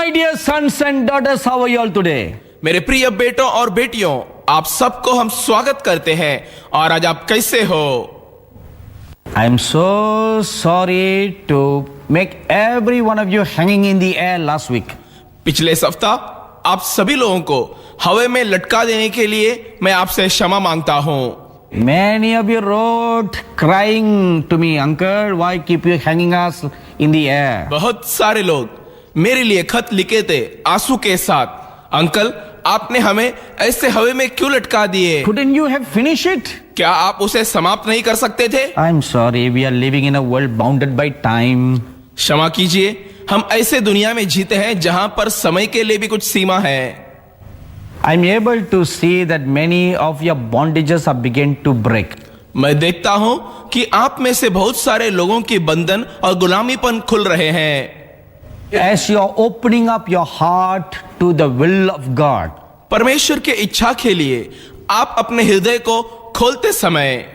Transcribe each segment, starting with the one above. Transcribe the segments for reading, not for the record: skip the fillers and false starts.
my dear sons and daughters, how are you all today? मेरे प्रिय बेटों और बेटियों, आप सबको हम स्वागत करते हैं। और आज आप कैसे हो? I am so sorry to make every one of you hanging in the air last week. पिछले सप्ताह आप सभी लोगों को हवा में लटका देने के लिए मैं आपसे क्षमा मांगता हूँ। Many of you wrote crying to me, Uncle, why keep you hanging us in the air? बहुत सारे लोग मेरे लिए खत लिखे थे आंसू के साथ, अंकल आपने हमें ऐसे हवा में क्यों लटका दिए? Couldn't you have finished it? क्या आप उसे समाप्त नहीं कर सकते थे? I'm sorry, we are living in a world bounded by time. क्षमा कीजिए, हम ऐसे दुनिया में जीते हैं जहां पर समय के लिए भी कुछ सीमा है। I'm able to see that many of your bondages are beginning to break. मैं देखता हूं कि आप में से बहुत सारे लोगों की बंधन और गुलामीपन खुल रहे हैं। As you are opening up your heart to the will of God, परमेश्वर के इच्छा के लिए आप अपने हृदय को खोलते समय,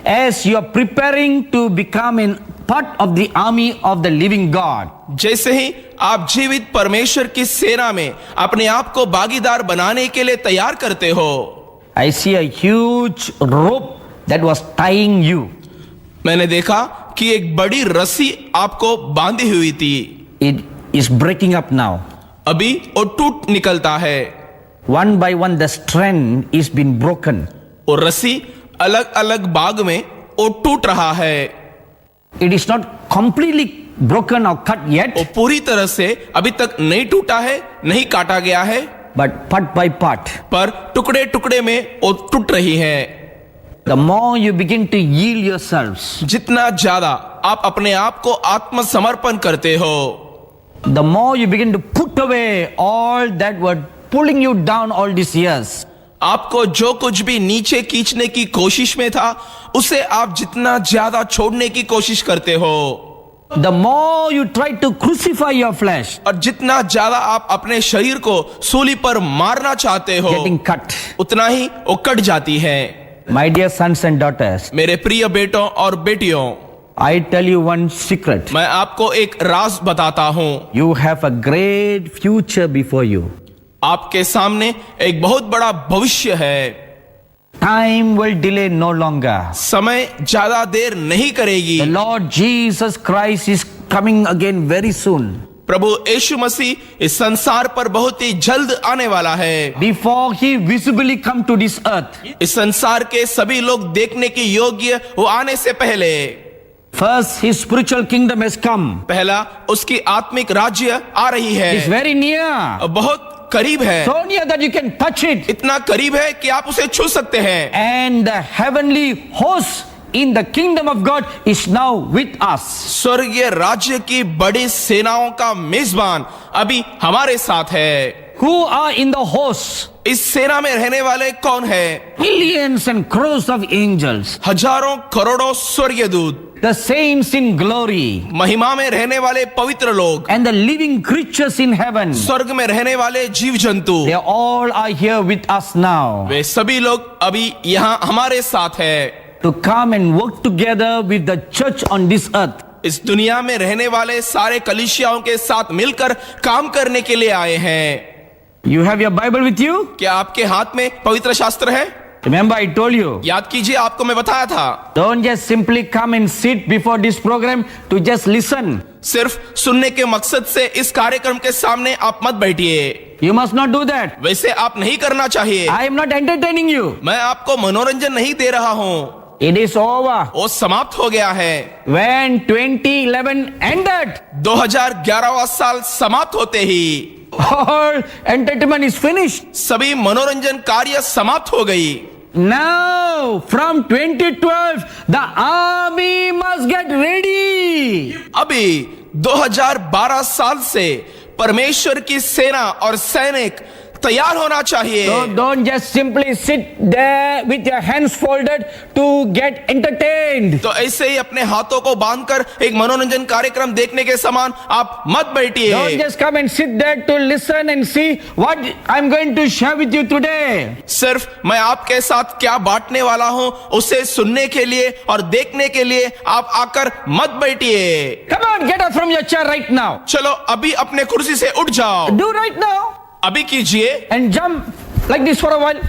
as you are preparing to become a part of the army of the living God, जैसे ही आप जीवित परमेश्वर की सेना में अपने आप को भागीदार बनाने के लिए तैयार करते हो, I see a huge rope that was tying you. मैंने देखा कि एक बड़ी रस्सी आपको बांधी हुई थी। It is breaking up now. अभी वो टूट निकलता है। One by one the strand is being broken. और रस्सी अलग अलग भाग में वो टूट रहा है। It is not completely broken or cut yet, वो पूरी तरह से अभी तक नहीं टूटा है, नहीं काटा गया है, but part by part. पर टुकड़े टुकड़े में वो टूट रही है। The more you begin to yield yourselves, जितना ज्यादा आप अपने आप को आत्मसमर्पण करते हो, the more you begin to put away all that were pulling you down all these years. आपको जो कुछ भी नीचे खींचने की कोशिश में था, उसे आप जितना ज्यादा छोड़ने की कोशिश करते हो, The more you try to crucify your flesh, और जितना ज्यादा आप अपने शरीर को सूली पर मारना चाहते हो, getting cut. उतना ही वो कट जाती है। My dear sons and daughters, मेरे प्रिय बेटों और बेटियों, I tell you one secret. मैं आपको एक राज बताता हूँ। You have a great future before you. आपके सामने एक बहुत बड़ा भविष्य है। Time will delay no longer. समय ज्यादा देर नहीं करेगी। The Lord Jesus Christ is coming again very soon. प्रभु यीशु मसीह इस संसार पर बहुत ही जल्द आने वाला है। Before he visibly come to this earth, इस संसार के सभी लोग देखने की योग्य वो आने से पहले, first his spiritual kingdom has come. पहला उसकी आत्मिक राज्य आ रही है। It's very near. बहुत करीब है, So near that you can touch it. इतना करीब है कि आप उसे छू सकते हैं। And the heavenly host in the kingdom of God is now with us. स्वर्गीय राज्य की बड़ी सेनाओं का मेजबान अभी हमारे साथ है। Who are in the host? इस सेना में रहने वाले कौन है? Millions and crores of angels. हजारों करोड़ों स्वर्गीय दूत, The saints in glory. महिमा में रहने वाले पवित्र लोग, And the living creatures in heaven. स्वर्ग में रहने वाले जीव जंतु, They all are here with us now. वे सभी लोग अभी यहाँ हमारे साथ है। To come and work together with the church on this earth. इस दुनिया में रहने वाले सारे कलीसियाओं के साथ मिलकर काम करने के लिए आए हैं। You have your Bible with you? क्या आपके हाथ में पवित्र शास्त्र है? Remember I told you. याद कीजिए, आपको मैं बताया था। Don't just simply come and sit before this program to just listen. सिर्फ सुनने के मकसद से इस कार्यक्रम के सामने आप मत बैठिए। You must not do that. वैसे आप नहीं करना चाहिए। I am not entertaining you. मैं आपको मनोरंजन नहीं दे रहा हूँ। It is over. वो समाप्त हो गया है। When 2011 ended, 2011वां साल समाप्त होते ही all entertainment is finished. सभी मनोरंजन कार्य समाप्त हो गई। Now, from 2012, the army must get ready. अभी 2012 साल से परमेश्वर की सेना और सैनिक तैयार होना चाहिए। So don't just simply sit there with your hands folded to get entertained. तो ऐसे ही अपने हाथों को बांधकर एक मनोरंजन कार्यक्रम देखने के समान आप मत बैठिए। Don't just come and sit there to listen and see what I'm going to share with you today. सिर्फ मैं आपके साथ क्या बांटने वाला हूं उसे सुनने के लिए और देखने के लिए आप आकर मत बैठिए। Come on, get up from your chair right now. चलो अभी अपने कुर्सी से उठ जाओ, Do right now अभी कीजिए and jump like this for a while.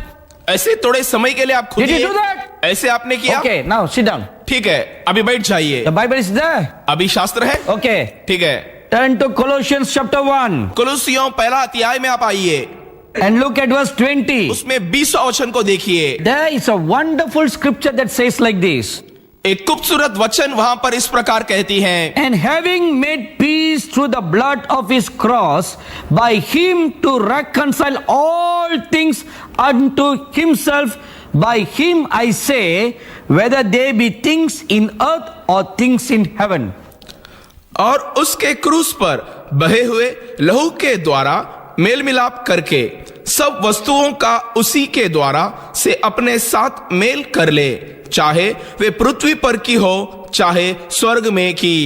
ऐसे थोड़े समय के लिए आप खुद Did you do that? ऐसे आपने किया? Okay, now sit down. ठीक है, अभी बैठ जाइए। The Bible is there. अभी शास्त्र है। Okay. ठीक है, Turn to Colossians chapter 1 कुलुस्सियों पहला अध्याय में आप आइए, and look at verse 20. उसमें 20 वचन को देखिए। There is a wonderful scripture that says like this. एक खूबसूरत वचन वहां पर इस प्रकार कहती है, And having made peace through the blood of his cross, by him to reconcile all things unto himself, by him I say, whether they be things in earth or things in heaven. और उसके क्रूस पर बहे हुए लहू के द्वारा mail मिलाप करके सब वस्तुओं का उसी के द्वारा से अपने साथ मेल कर ले, चाहे वे पृथ्वी पर की हो चाहे स्वर्ग में की।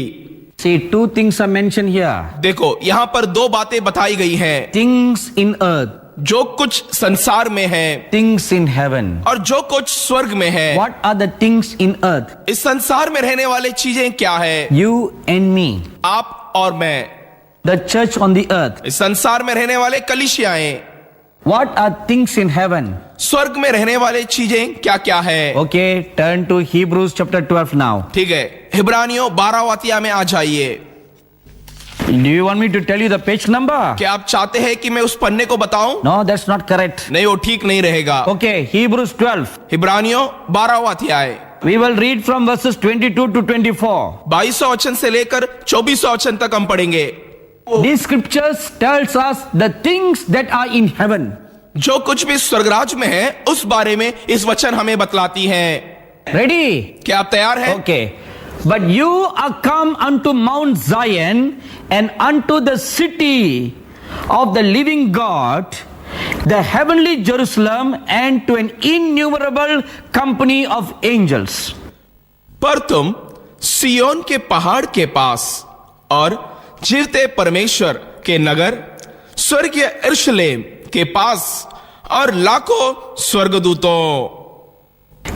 See, two things are mentioned here. देखो यहां पर दो बातें बताई गई हैं, Things in earth, जो कुछ संसार में है things in heaven. और जो कुछ स्वर्ग में है। What are the things in earth? इस संसार में रहने वाले चीजें क्या है? You and me. आप और मैं। The church on the earth. इस संसार में रहने वाले कलीसियाएं। What are things in heaven? स्वर्ग में रहने वाले चीजें क्या क्या है? Okay, turn to Hebrews chapter 12 now. ठीक है, हिब्रानियों 12 अध्याय में आ जाइए। Do you want me to tell you the page number? क्या आप चाहते हैं कि मैं उस पन्ने को बताऊं? No, that's not correct. नहीं, वो ठीक नहीं रहेगा। Okay, Hebrews 12. हिब्रानियों 12 अध्याय We will read from verses 22 to 24. 22 वचन से लेकर 24 वचन तक हम पढ़ेंगे। These scriptures tells us the things that are in heaven. जो कुछ भी स्वर्गराज में है उस बारे में इस वचन हमें बतलाती है। Ready? क्या आप तैयार हैं? Okay. But you are come unto Mount Zion and unto the city of the living God, the heavenly Jerusalem, and to an innumerable company of angels. पर तुम सियोन के पहाड़ के पास और जीवते परमेश्वर के नगर स्वर्गीय यरूशलेम के पास और लाखों स्वर्गदूतों,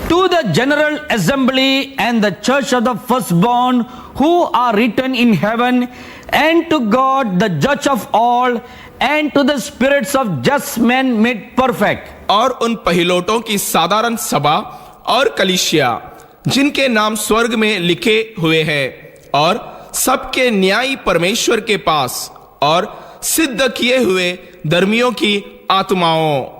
To the general assembly and the church of the firstborn who are written in heaven, and to God the judge of all, and to the spirits of just men made perfect. और उन पहिलोटों की साधारण सभा और कलीसिया जिनके नाम स्वर्ग में लिखे हुए हैं, और सबके न्यायी परमेश्वर के पास और सिद्ध किए हुए धर्मियों की आत्माओं,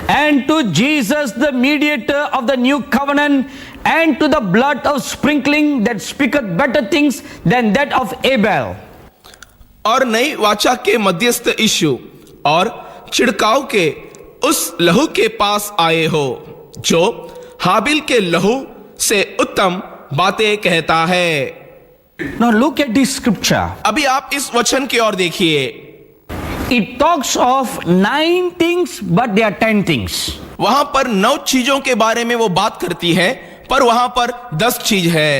And to Jesus the mediator of the new covenant, and to the blood of sprinkling that speaketh better things than that of Abel. और नई वाचा के मध्यस्थ यीशु और छिड़काव के उस लहू के पास आए हो जो हाबिल के लहू से उत्तम बातें कहता है। Now look at this scripture. अभी आप इस वचन की ओर देखिए। It talks of 9 things, but there are 10 things. वहां पर 9 चीजों के बारे में वो बात करती है, पर वहां पर 10 चीज है।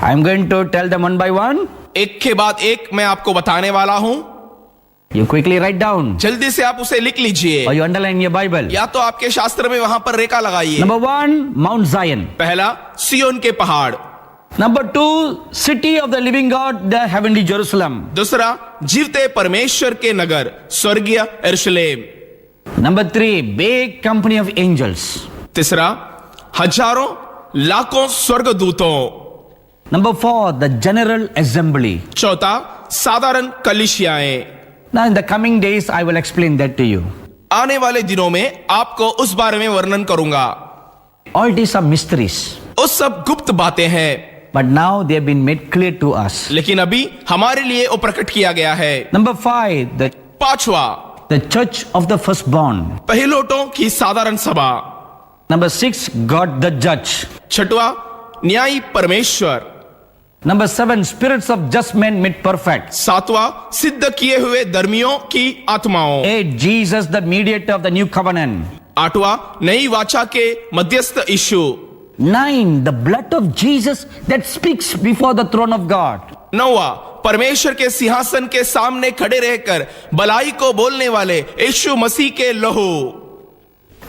I'm going to tell them one by one. एक के बाद एक मैं आपको बताने वाला हूं। You quickly write down, जल्दी से आप उसे लिख लीजिए, or you underline in your Bible. या तो आपके शास्त्र में वहां पर रेखा लगाइए। Number 1, Mount Zion. पहला सियोन के पहाड़, Number 2, city of the living God, the heavenly Jerusalem. दूसरा जीवते परमेश्वर के नगर स्वर्गीय यरूशलेम, Number 3, big company of angels. तीसरा हजारों लाखों स्वर्गदूतों, Number 4, the general assembly. चौथा साधारण कलीसियाएं। Now in the coming days I will explain that to you. आने वाले दिनों में आपको उस बारे में वर्णन करूंगा। All these are mysteries, उस सब गुप्त बातें हैं, but now they have been made clear to us. लेकिन अभी हमारे लिए वो प्रकट किया गया है। Number 5, पांचवा the church of the firstborn. पहिलोटों की साधारण सभा। Number 6, God the judge. छठवा न्यायी परमेश्वर। Number 7, spirits of just men made perfect. 7वां, सिद्ध किए हुए धर्मियों की आत्माओं। 8, Jesus, the mediator of the new covenant. 8वां, नई वाचा के मध्यस्थ यीशु। 9, the blood of Jesus that speaks before the throne of God. 9वां, परमेश्वर के सिंहासन के सामने खड़े रहकर भलाई को बोलने वाले यीशु मसीह के लहू।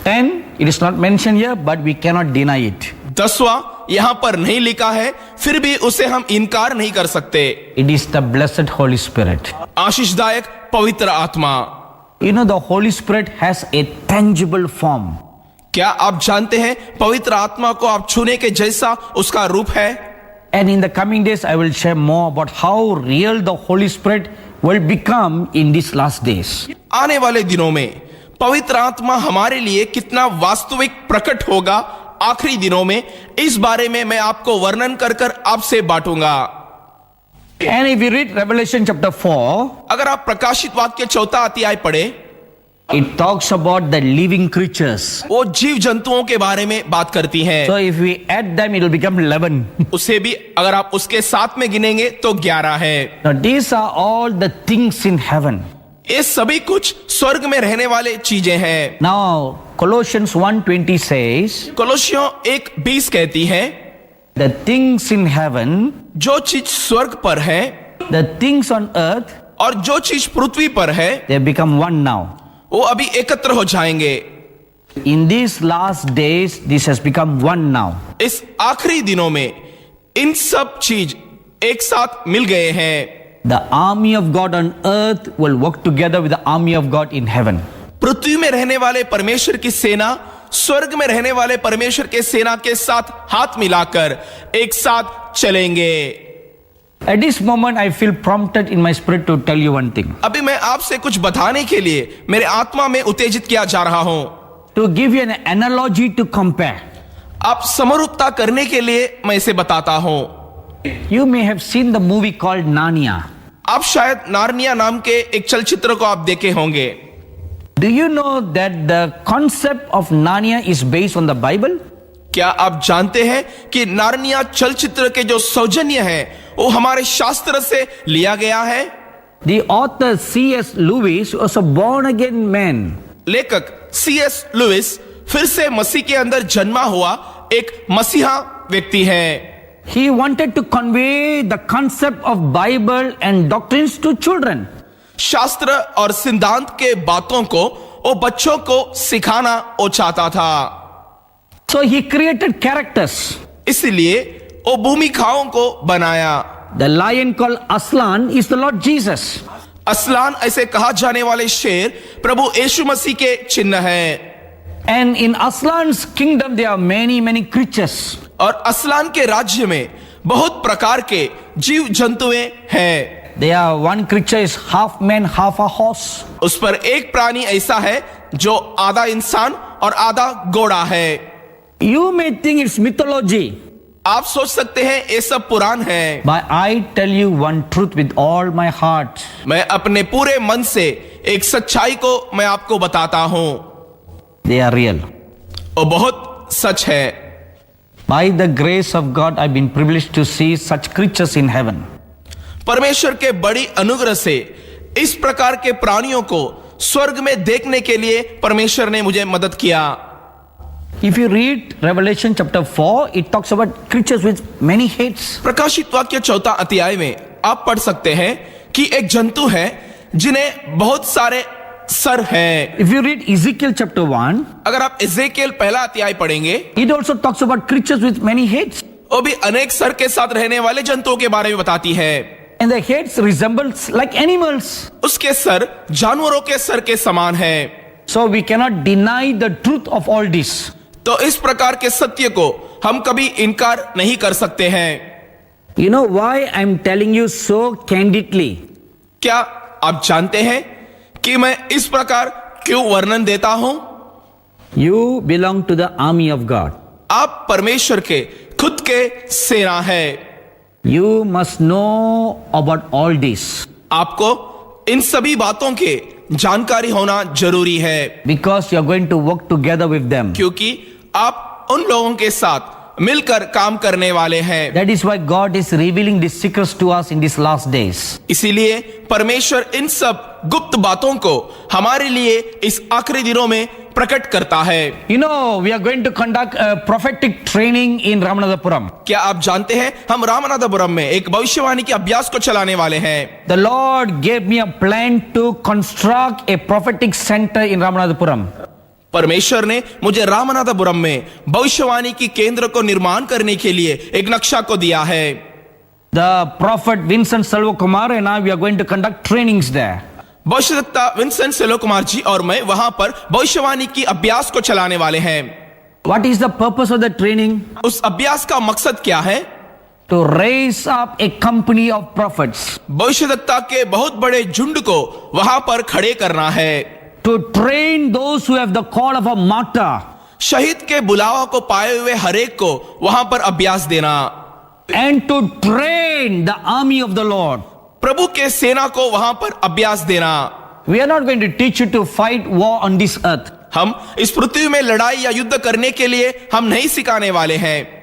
10, it is not mentioned here, but we cannot deny it. 10वां, यहां पर नहीं लिखा है, फिर भी उसे हम इनकार नहीं कर सकते। It is the blessed Holy Spirit. आशीषदायक पवित्र आत्मा। You know, the Holy Spirit has a tangible form. क्या आप जानते हैं पवित्र आत्मा को आप छूने के जैसा उसका रूप है? And in the coming days, I will share more about how real the Holy Spirit will become in these last days. आने वाले दिनों में पवित्र आत्मा हमारे लिए कितना वास्तविक प्रकट होगा आखिरी दिनों में, इस बारे में मैं आपको वर्णन कर कर आपसे बांटूंगा। And if you read Revelation chapter 4, अगर आप प्रकाशित वाक्य 4 अध्याय पढ़े, it talks about the living creatures. वो जीव जंतुओं के बारे में बात करती है। So if we add them, it will become 11. उसे भी अगर आप उसके साथ में गिनेंगे तो 11 है। Now these are all the things in heaven. ये सभी कुछ स्वर्ग में रहने वाले चीजें हैं। Now Colossians 1:20 says, कोलोसियों 1:20 कहती है, the things in heaven, जो चीज स्वर्ग पर है the things on earth, और जो चीज पृथ्वी पर है, they become one now. वो अभी एकत्र हो जाएंगे। In these last days, this has become one now. इस आखिरी दिनों में इन सब चीज एक साथ मिल गए हैं। The army of God on earth will work together with the army of God in heaven. पृथ्वी में रहने वाले परमेश्वर की सेना स्वर्ग में रहने वाले परमेश्वर के सेना के साथ हाथ मिलाकर एक साथ चलेंगे। At this moment, I feel prompted in my spirit to tell you one thing. अभी मैं आपसे कुछ बताने के लिए मेरे आत्मा में उत्तेजित किया जा रहा हूं। To give you an analogy to compare. आप समरूपता करने के लिए मैं इसे बताता हूं। You may have seen the movie called Narnia. आप शायद नार्निया नाम के एक चलचित्र को आप देखे होंगे। Do you know that the concept of Narnia is based on the Bible? क्या आप जानते हैं कि नार्निया चलचित्र के जो सौजन्य है वो हमारे शास्त्र से लिया गया है? The author C.S. Lewis was a born again man. लेखक C.S. लुइस फिर से मसीह के अंदर जन्मा हुआ एक मसीहा व्यक्ति है। He wanted to convey the concept of Bible and doctrines to children. शास्त्र और सिद्धांत के बातों को वो बच्चों को सिखाना वो चाहता था। So he created characters. इसलिए वो भूमिकाओं को बनाया। The lion called Aslan is the Lord Jesus. Aslan ऐसे कहा जाने वाले शेर प्रभु यीशु मसीह के चिन्ह है। And in Aslan's kingdom there are many creatures. और असलान के राज्य में बहुत प्रकार के जीव जंतुएं हैं। There are one creature is half man, half a horse. उस पर एक प्राणी ऐसा है जो आधा इंसान और आधा घोड़ा है। You may think it's mythology. आप सोच सकते हैं ये सब पुराण है। But I tell you one truth with all my heart. मैं अपने पूरे मन से एक सच्चाई को मैं आपको बताता हूं। They are real. वो बहुत सच है। By the grace of God, I've been privileged to see such creatures in heaven. परमेश्वर के बड़ी अनुग्रह से इस प्रकार के प्राणियों को स्वर्ग में देखने के लिए परमेश्वर ने मुझे मदद किया। If you read Revelation chapter 4, it talks about creatures with many heads. प्रकाशित वाक्य 4 अध्याय में आप पढ़ सकते हैं कि एक जंतु है जिन्हें बहुत सारे सर है। If you read Ezekiel chapter 1, अगर आप एजेकियल पहला अध्याय पढ़ेंगे, it also talks about creatures with many heads. वो भी अनेक सर के साथ रहने वाले जंतुओं के बारे में बताती है। And the heads resembles like animals. उसके सर जानवरों के सर के समान है। So we cannot deny the truth of all this. तो इस प्रकार के सत्य को हम कभी इनकार नहीं कर सकते हैं। You know why I'm telling you so candidly? क्या आप जानते हैं कि मैं इस प्रकार क्यों वर्णन देता हूं? You belong to the army of God. आप परमेश्वर के खुद के सेना है। You must know about all this. आपको इन सभी बातों के जानकारी होना जरूरी है। Because you are going to work together with them. क्योंकि आप उन लोगों के साथ मिलकर काम करने वाले हैं। That is why God is revealing these secrets to us in these last days. इसीलिए परमेश्वर इन सब गुप्त बातों को हमारे लिए इस आखिरी दिनों में प्रकट करता है। You know, we are going to conduct a prophetic training in Ramanathapuram. क्या आप जानते हैं हम रामनाथपुरम में एक भविष्यवाणी के अभ्यास को चलाने वाले हैं। The Lord gave me a plan to construct a prophetic center in Ramanathapuram. परमेश्वर ने मुझे रामनाथपुरम में भविष्यवाणी की केंद्र को निर्माण करने के लिए एक नक्शा को दिया है। The prophet Vincent Selvakumar and I, we are going to conduct trainings there. भविष्यवक्ता विंसेंट सेलो कुमार जी और मैं वहां पर भविष्यवाणी की अभ्यास को चलाने वाले हैं। What is the purpose of the training? उस अभ्यास का मकसद क्या है? To raise up a company of prophets. भविष्यवक्ता के बहुत बड़े झुंड को वहां पर खड़े करना है। To train those who have the call of a martyr. शहीद के बुलावा को पाए हुए हरेक को वहां पर अभ्यास देना। And to train the army of the Lord. प्रभु के सेना को वहां पर अभ्यास देना। We are not going to teach you to fight war on this earth. हम इस पृथ्वी में लड़ाई या युद्ध करने के लिए हम नहीं सिखाने वाले हैं।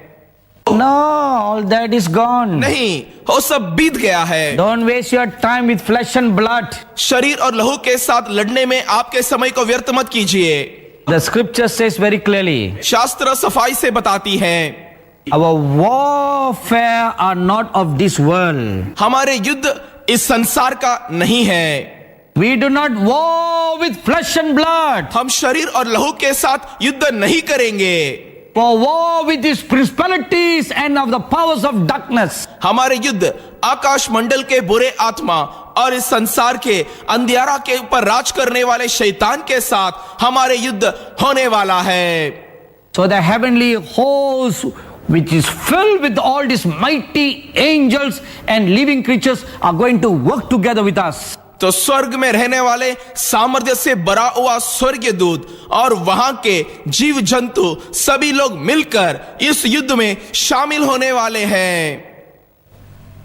No, all that is gone. नहीं, वो सब बीत गया है। Don't waste your time with flesh and blood. शरीर और लहू के साथ लड़ने में आपके समय को व्यर्थ मत कीजिए। The scripture says very clearly, शास्त्र सफाई से बताती है our warfare are not of this world. हमारे युद्ध इस संसार का नहीं है। We do not war with flesh and blood. हम शरीर और लहू के साथ युद्ध नहीं करेंगे। For war with these principalities and of the powers of darkness. हमारे युद्ध आकाश मंडल के बुरे आत्मा और इस संसार के अंधियारा के ऊपर राज करने वाले शैतान के साथ हमारे युद्ध होने वाला है। So the heavenly host, which is filled with all these mighty angels and living creatures, are going to work together with us. तो स्वर्ग में रहने वाले सामर्थ्य से भरा हुआ स्वर्गीय दूत और वहां के जीव जंतु सभी लोग मिलकर इस युद्ध में शामिल होने वाले हैं।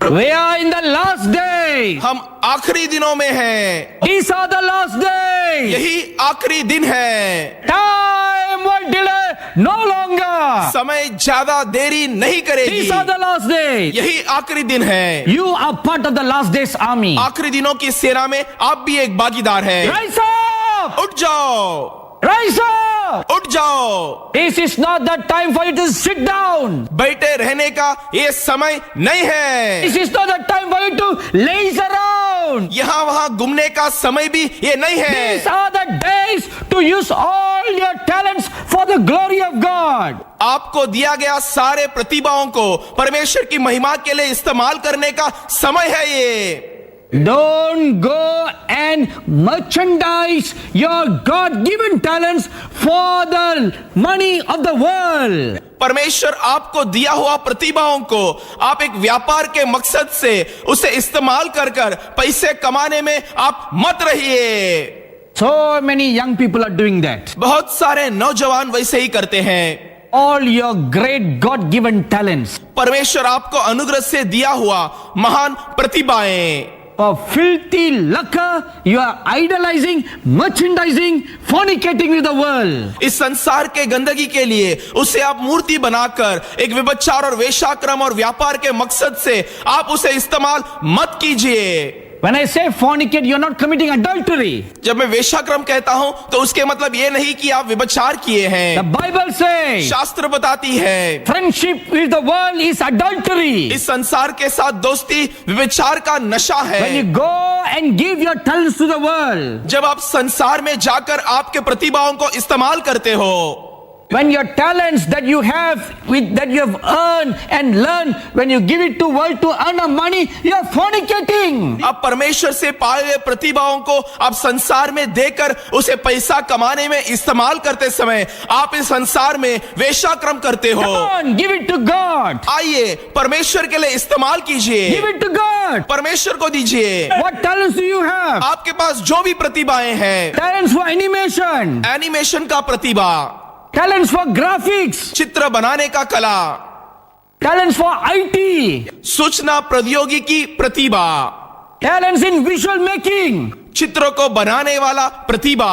We are in the last day. हम आखिरी दिनों में हैं। These are the last days. यही आखिरी दिन है। Time will delay no longer. समय ज्यादा देरी नहीं करेगी। These are the last days. यही आखिरी दिन है। You are part of the last days army. आखिरी दिनों की सेना में आप भी एक भागीदार हैं। Rise up! उठ जाओ, Rise up! उठ जाओ। This is not the time for you to sit down. बैठे रहने का ये समय नहीं है। This is not the time for you to laze around. यहाँ वहाँ घूमने का समय भी ये नहीं है। These are the days to use all your talents for the glory of God. आपको दिया गया सारे प्रतिभाओं को परमेश्वर की महिमा के लिए इस्तेमाल करने का समय है ये। Don't go and merchandise your God-given talents for the money of the world. परमेश्वर आपको दिया हुआ प्रतिभाओं को आप एक व्यापार के मकसद से उसे इस्तेमाल कर कर पैसे कमाने में आप मत रहिए। So many young people are doing that. बहुत सारे नौजवान वैसे ही करते हैं। All your great God-given talents परमेश्वर आपको अनुग्रह से दिया हुआ महान प्रतिभाएं for filthy lucre, you are idolizing, merchandising, fornicating with the world. इस संसार के गंदगी के लिए उसे आप मूर्ति बनाकर एक व्यभिचार और वेश्याक्रम और व्यापार के मकसद से आप उसे इस्तेमाल मत कीजिए। When I say fornicate, you are not committing adultery. जब मैं वेश्याक्रम कहता हूं तो उसके मतलब ये नहीं कि आप व्यभिचार किए The हैं। Bible says शास्त्र बताती है friendship with the world is adultery. इस संसार के साथ दोस्ती व्यभिचार का नशा When है। you go and give your talents to the world, जब आप संसार में जाकर आपके प्रतिभाओं को इस्तेमाल करते हो, when your talents that you have that you have earned and learned, when you give it to world to earn a money, you are fornicating. आप परमेश्वर से पाए हुए प्रतिभाओं को आप संसार में देकर उसे पैसा कमाने में इस्तेमाल करते समय आप इस संसार में वेश्याक्रम करते हो। Come on, give it to God. आइए परमेश्वर के लिए इस्तेमाल कीजिए, Give it to God. परमेश्वर को दीजिए। What talents do you have? आपके पास जो भी प्रतिभाएं हैं, Talents for animation, एनिमेशन का प्रतिभा, talents for graphics, चित्र बनाने का कला, talents for IT, सूचना प्रौद्योगिकी प्रतिभा, talents in visual making, चित्रों को बनाने वाला प्रतिभा,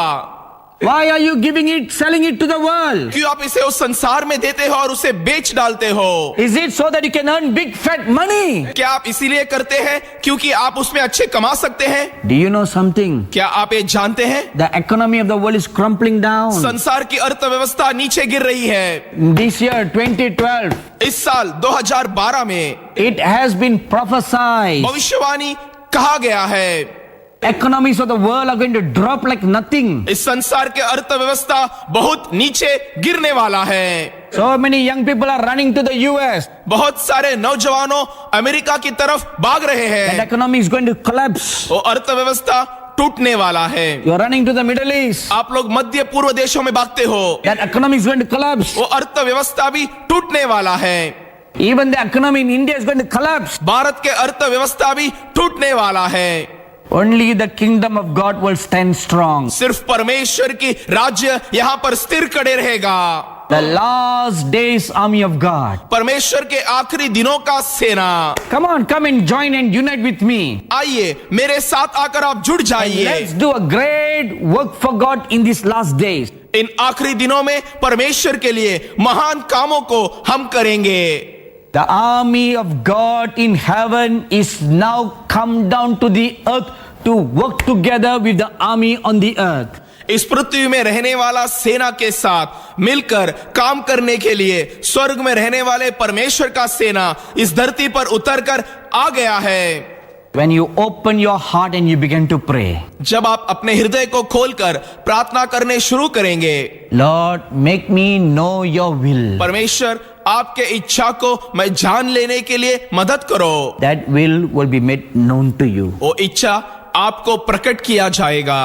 Why are you giving it, selling it to the world? क्यों आप इसे उस संसार में देते हो और उसे बेच डालते हो? Is it so that you can earn big fat money? क्या आप इसीलिए करते हैं क्योंकि आप उसमें अच्छे कमा सकते हैं? Do you know something? क्या आप ये जानते हैं? The economy of the world is crumbling down. संसार की अर्थव्यवस्था नीचे गिर रही है। This year, 2012, इस साल 2012 में it has been prophesied. भविष्यवाणी कहा गया है, Economies of the world are going to drop like nothing. इस संसार के अर्थव्यवस्था बहुत नीचे गिरने वाला है। So many young people are running to the US. बहुत सारे नौजवानों अमेरिका की तरफ भाग रहे That हैं। economy is going to collapse. वो अर्थव्यवस्था टूटने वाला है। You are running to the Middle East. आप लोग मध्य पूर्व देशों में भागते हो, That economy is going to collapse. वो अर्थव्यवस्था भी टूटने वाला है। Even the economy in India is going to collapse. Bharat के अर्थव्यवस्था भी टूटने वाला है। Only the kingdom of God will stand strong. सिर्फ परमेश्वर की राज्य यहाँ पर स्थिर खड़े रहेगा। The last days army of God. परमेश्वर के आखिरी दिनों का सेना। Come on, come and join and unite with me. आइए मेरे साथ आकर आप जुड़ जाइए। Let's do a great work for God in these last days. इन आखिरी दिनों में परमेश्वर के लिए महान कामों को हम करेंगे। The army of God in heaven is now come down to the earth to work together with the army on the earth. इस पृथ्वी में रहने वाला सेना के साथ मिलकर काम करने के लिए स्वर्ग में रहने वाले परमेश्वर का सेना इस धरती पर उतरकर आ गया है। When you open your heart and you begin to pray, जब आप अपने हृदय को खोलकर प्रार्थना करने शुरू करेंगे, Lord, make me know your will. परमेश्वर आपके इच्छा को मैं जान लेने के लिए मदद करो। That will be made known to you. वो इच्छा आपको प्रकट किया जाएगा।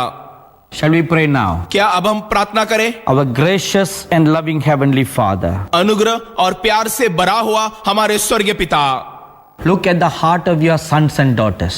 Shall we pray now? क्या अब हम प्रार्थना करें? Our gracious and loving heavenly Father, अनुग्रह और प्यार से भरा हुआ हमारे स्वर्गीय पिता, look at the heart of your sons and daughters.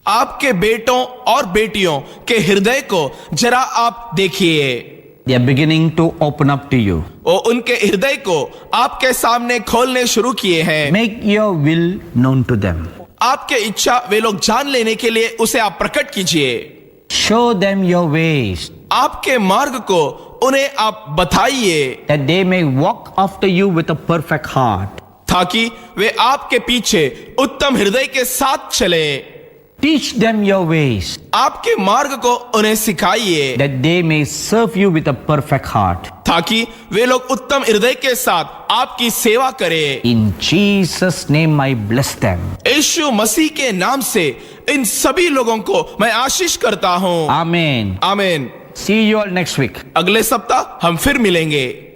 आपके बेटों और बेटियों के हृदय को जरा आप देखिए। They are beginning to open up to you. वो उनके हृदय को आपके सामने खोलने शुरू किए हैं। Make your will known to them. आपके इच्छा वे लोग जान लेने के लिए उसे आप प्रकट कीजिए। Show them your ways, आपके मार्ग को उन्हें आप बताइए, that they may walk after you with a perfect heart. ताकि वे आपके पीछे उत्तम हृदय के साथ चले। Teach them your ways, आपके मार्ग को उन्हें सिखाइए, that they may serve you with a perfect heart. ताकि वे लोग उत्तम हृदय के साथ आपकी सेवा करें। In Jesus' name I bless them. यीशु मसीह के नाम से इन सभी लोगों को मैं आशीष करता हूँ। Amen. आमीन। See you all next week. अगले सप्ताह हम फिर मिलेंगे।